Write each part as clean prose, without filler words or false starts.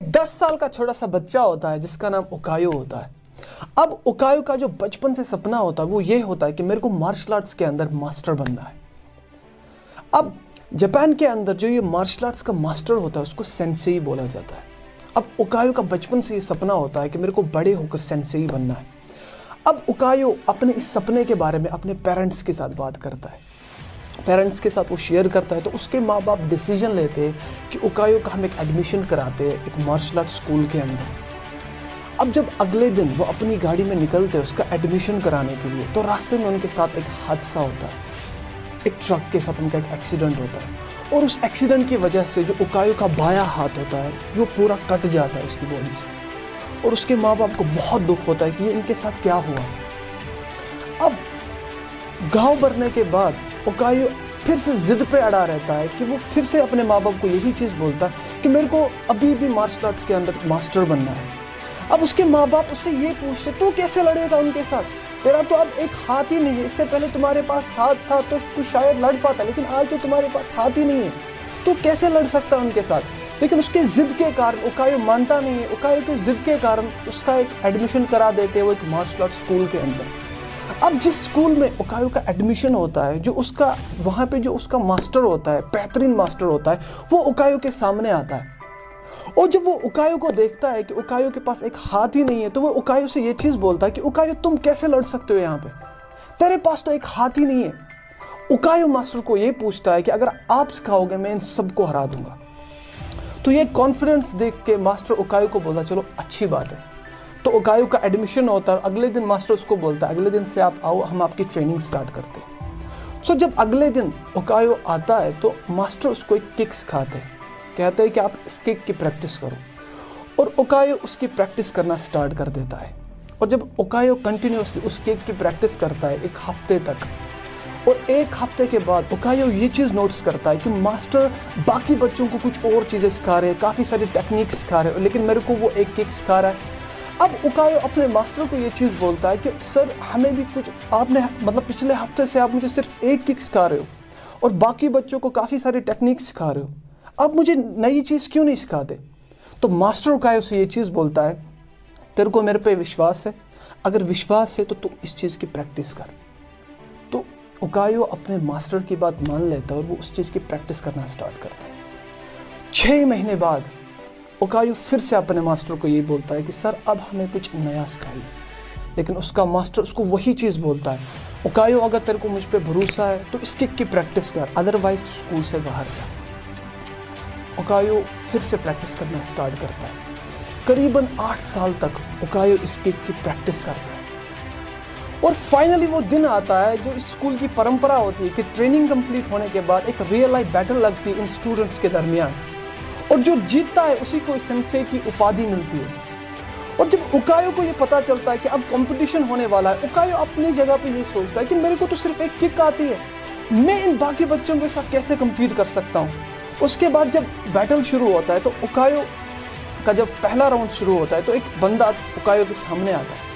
10 साल का छोटा सा बच्चा होता है जिसका नाम उकायो होता है। अब उकायो का जो बचपन से सपना होता है वो ये होता है कि मेरे को मार्शल आर्ट्स के अंदर मास्टर बनना है। अब जापान के अंदर जो ये मार्शल आर्ट्स का मास्टर होता है उसको सेंसेई बोला जाता है। अब उकायो का बचपन से ये सपना होता है कि मेरे को बड़े होकर सेंसेई बनना है। अब उकायो अपने इस सपने के बारे में अपने पेरेंट्स के साथ बात करता है, पेरेंट्स के साथ वो शेयर करता है। तो उसके माँ बाप डिसीजन लेते हैं कि उकायो का हम एक एडमिशन कराते हैं एक मार्शल आर्ट स्कूल के अंदर। अब जब अगले दिन वो अपनी गाड़ी में निकलते हैं उसका एडमिशन कराने के लिए, तो रास्ते में उनके साथ एक हादसा होता है, एक ट्रक के साथ उनका एक एक्सीडेंट होता है। और उस एक्सीडेंट की वजह से जो उकायो का बायां हाथ होता है वो पूरा कट जाता है उसकी बॉडी से। और उसके माँ बाप को बहुत दुख होता है कि ये इनके साथ क्या हुआ। अब घाव भरने के बाद उकायो फिर से जिद पे अड़ा रहता है कि वो फिर से अपने माँ बाप को यही चीज़ बोलता है कि मेरे को अभी भी मार्शल आर्ट्स के अंदर मास्टर बनना है। अब उसके माँ बाप उससे ये पूछते तू कैसे लड़ेगा उनके साथ, तेरा तो अब एक हाथ ही नहीं है, इससे पहले तुम्हारे पास हाथ था तो तू शायद लड़ पाता, लेकिन आज तो तुम्हारे पास हाथ ही नहीं है, तू कैसे लड़ सकता उनके साथ। लेकिन उसके जिद के कारण उकायो मानता नहीं है। उकायो के जिद के कारण उसका एक एडमिशन करा देते हैं वो एक मार्शल आर्ट स्कूल के अंदर। अब जिस स्कूल में उकायो का एडमिशन होता है, जो उसका वहाँ पे जो उसका मास्टर होता है, बेहतरीन मास्टर होता है, वो उकायो के सामने आता है। और जब वो उकायो को देखता है कि उकायो के पास एक हाथ ही नहीं है, तो वो उकायो से ये चीज़ बोलता है कि उकायो तुम कैसे लड़ सकते हो यहाँ पे, तेरे पास तो एक हाथ ही नहीं है। उकायो मास्टर को ये पूछता है कि अगर आप सिखाओगे मैं इन सबको हरा दूंगा। तो ये कॉन्फिडेंस देख के मास्टर उकायो को बोलता चलो अच्छी बात है। तो उकायो का एडमिशन होता है। अगले दिन मास्टर उसको बोलता है अगले दिन से आप आओ, हम आपकी ट्रेनिंग स्टार्ट करते हैं। सो जब अगले दिन उकायो आता है तो मास्टर उसको एक किक सिखाते हैं, कहते हैं कि आप इस किक की प्रैक्टिस करो। और उकायो उसकी प्रैक्टिस करना स्टार्ट कर देता है। और जब उकायो कंटिन्यूसली उस किक की प्रैक्टिस करता है एक हफ्ते तक, और एक हफ्ते के बाद उकायो ये चीज़ नोटिस करता है कि मास्टर बाकी बच्चों को कुछ और चीज़ें सिखा रहे हैं, काफ़ी सारी टेक्निक सिखा रहे हैं, लेकिन मेरे को वो एक किक सिखा रहा है। अब उकायो अपने मास्टर को ये चीज़ बोलता है कि सर हमें भी कुछ आपने मतलब पिछले हफ्ते से आप मुझे सिर्फ एक किक सिखा रहे हो और बाकी बच्चों को काफ़ी सारी टेक्निक सिखा रहे हो, आप मुझे नई चीज़ क्यों नहीं सिखाते। तो मास्टर उकायो से ये चीज़ बोलता है तेरे को मेरे पे विश्वास है, अगर विश्वास है तो तू इस चीज़ की प्रैक्टिस कर। तो उकायो अपने मास्टर की बात मान लेता है और वो उस चीज़ की प्रैक्टिस करना स्टार्ट करता है। 6 महीने बाद उकायो फिर से अपने मास्टर को ये बोलता है कि सर अब हमें कुछ नया सिखाइए, लेकिन उसका मास्टर उसको वही चीज़ बोलता है उकायो अगर तेरे को मुझ पर भरोसा है तो इस किक की प्रैक्टिस कर, अदरवाइज तो स्कूल से बाहर जा। उकायो फिर से प्रैक्टिस करना स्टार्ट करता है। करीबन 8 साल तक उकायो इस किक की प्रैक्टिस करता है। और फाइनली वो दिन आता है जो इस स्कूल की परंपरा होती है कि ट्रेनिंग कंप्लीट होने के बाद एक रियल लाइफ बैटल लगती है इन स्टूडेंट्स के दरमियान, और जो जीतता है उसी को सेंसेई की उपाधि मिलती है। और जब उकायो को ये पता चलता है कि अब कंपटीशन होने वाला है, उकायो अपनी जगह पे ये सोचता है कि मेरे को तो सिर्फ एक किक आती है, मैं इन बाकी बच्चों के साथ कैसे कंपीट कर सकता हूँ। उसके बाद जब बैटल शुरू होता है तो उकायो का जब पहला राउंड शुरू होता है तो एक बंदा उकायो के सामने आता है।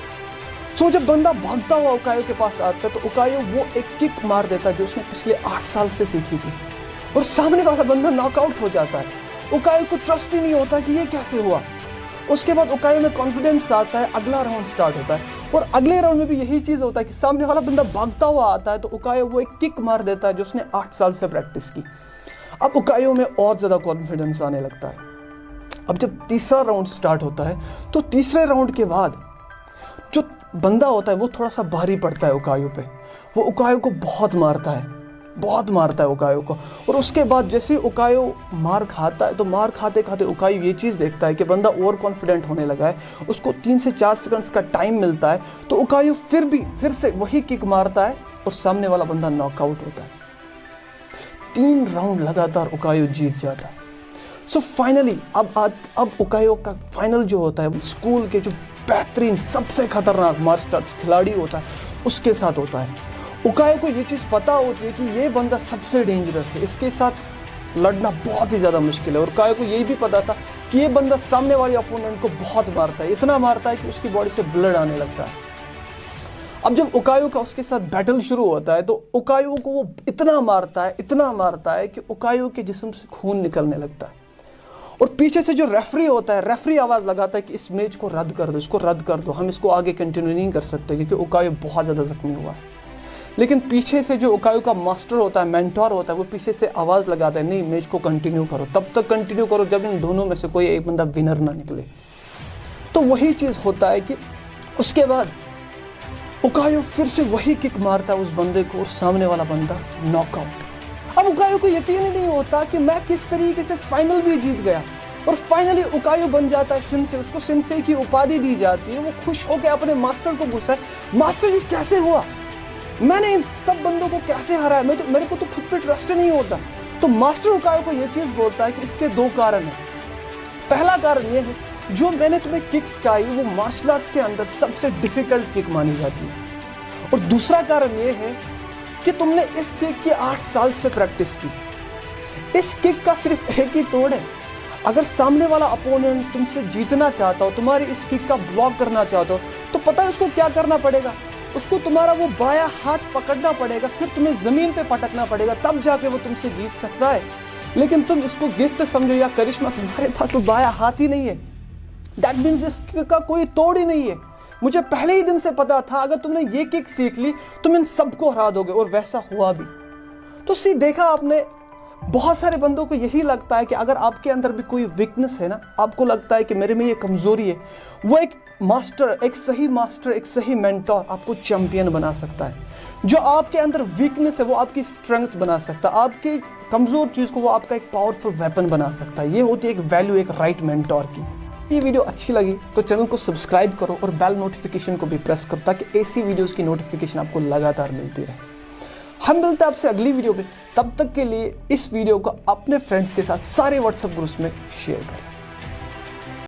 सो जब बंदा भागता हुआ उकायो के पास आता है तो उकायो वो एक किक मार देता है जो उसने पिछले 8 साल से सीखी थी, और सामने वाला बंदा नॉकआउट हो जाता है। उकायो को ट्रस्ट ही नहीं होता कि ये कैसे हुआ। उसके बाद उकायो में कॉन्फिडेंस आता है, अगला राउंड स्टार्ट होता है, और अगले राउंड में भी यही चीज़ होता है कि सामने वाला बंदा भागता हुआ आता है तो उकायो वो एक किक मार देता है जो उसने 8 साल से प्रैक्टिस की। अब उकायो में और ज़्यादा कॉन्फिडेंस आने लगता है। अब जब तीसरा राउंड स्टार्ट होता है तो तीसरे राउंड के बाद जो बंदा होता है वो थोड़ा सा भारी पड़ता है उकायो पे। वो उकायो को बहुत मारता है उकायो को। और उसके बाद जैसे ही उकायो मार खाता है तो मार खाते खाते उकायो ये चीज़ देखता है कि बंदा ओवर कॉन्फिडेंट होने लगा है, उसको 3 से 4 सेकंड्स का टाइम मिलता है। तो उकायो फिर से वही किक मारता है और सामने वाला बंदा नॉकआउट होता है। 3 राउंड लगातार उकायो जीत जाता है। सो फाइनली अब उकायो का फाइनल जो होता है स्कूल के जो बेहतरीन सबसे खतरनाक मार्शल आर्ट्स खिलाड़ी होता है उसके साथ होता है। उकायो को ये चीज़ पता होती है कि ये बंदा सबसे डेंजरस है, इसके साथ लड़ना बहुत ही ज़्यादा मुश्किल है। और उकायो को ये भी पता था कि ये बंदा सामने वाले अपोनेंट को बहुत मारता है, इतना मारता है कि उसकी बॉडी से ब्लड आने लगता है। अब जब उकायो का उसके साथ बैटल शुरू होता है तो उकायो को वो इतना मारता है कि उकायो के जिस्म से खून निकलने लगता है। और पीछे से जो रेफरी होता है, रेफरी आवाज़ लगाता है कि इस मैच को रद्द कर दो, इसको रद्द कर दो, हम इसको आगे कंटिन्यू नहीं कर सकते क्योंकि ओकायो बहुत ज़्यादा जख्मी हुआ है। लेकिन पीछे से जो ओकायो का मास्टर होता है, मेंटोर होता है, वो पीछे से आवाज़ लगाता है, नहीं मैच को कंटिन्यू करो, तब तक कंटिन्यू करो जब इन दोनों में से कोई एक बंदा विनर ना निकले। तो वही चीज़ होता है कि उसके बाद ओकायो फिर से वही किक मारता है उस बंदे को और सामने वाला बंदा नॉकआउट। अब ओकायो को यकीन ही नहीं होता कि मैं किस तरीके से फाइनल भी जीत गया, और फाइनली ओकायो बन जाता है सिंसे, उसको सिंसे की उपाधि दी जाती है। वो खुश होकर अपने मास्टर को पूछता है, मास्टर जी कैसे हुआ, मैंने इन सब बंदों को कैसे हराया, मेरे को तो खुद पे ट्रस्ट नहीं होता। तो मास्टर ओकायो को ये चीज़ बोलता है कि इसके दो कारण हैं। पहला कारण ये है, जो मैंने तुम्हें किक सिखाई वो मार्शल आर्ट्स के अंदर सबसे डिफिकल्ट किक मानी जाती है, और दूसरा कारण ये है कि तुमने इस किक की 8 साल से प्रैक्टिस की। इस किक का सिर्फ एक ही तोड़ है, अगर सामने वाला अपोनेंट तुमसे जीतना चाहता हो, तुम्हारी इस किक का ब्लॉक करना चाहता हो, तो पता है उसको क्या करना पड़ेगा, उसको तुम्हारा वो बायां हाथ पकड़ना पड़ेगा, फिर तुम्हें जमीन पे पटकना पड़ेगा, तब जाके वो तुमसे जीत सकता है। लेकिन तुम इसको गिफ्ट समझो या करिश्मा, तुम्हारे पास वो बायां हाथ ही नहीं है, दैट मीन्स इस किक का कोई तोड़ ही नहीं है। मुझे पहले ही दिन से पता था अगर तुमने ये किक सीख ली तुम इन सबको हरा दोगे, और वैसा हुआ भी। तो देखा आपने, बहुत सारे बंदों को यही लगता है कि अगर आपके अंदर भी कोई वीकनेस है ना, आपको लगता है कि मेरे में ये कमजोरी है, वो एक मास्टर, एक सही मेंटोर आपको चैंपियन बना सकता है। जो आपके अंदर वीकनेस है वो आपकी स्ट्रेंथ बना सकता है, आपकी कमजोर चीज को वो आपका एक पावरफुल वेपन बना सकता है। ये होती है एक वैल्यू एक राइट मेंटोर की। ये वीडियो अच्छी लगी तो चैनल को सब्सक्राइब करो और बेल नोटिफिकेशन को भी प्रेस करो ताकि ऐसी वीडियोस की नोटिफिकेशन आपको लगातार मिलती रहे। हम मिलते हैं आपसे अगली वीडियो में, तब तक के लिए इस वीडियो को अपने फ्रेंड्स के साथ सारे व्हाट्सएप ग्रुप्स में शेयर करें।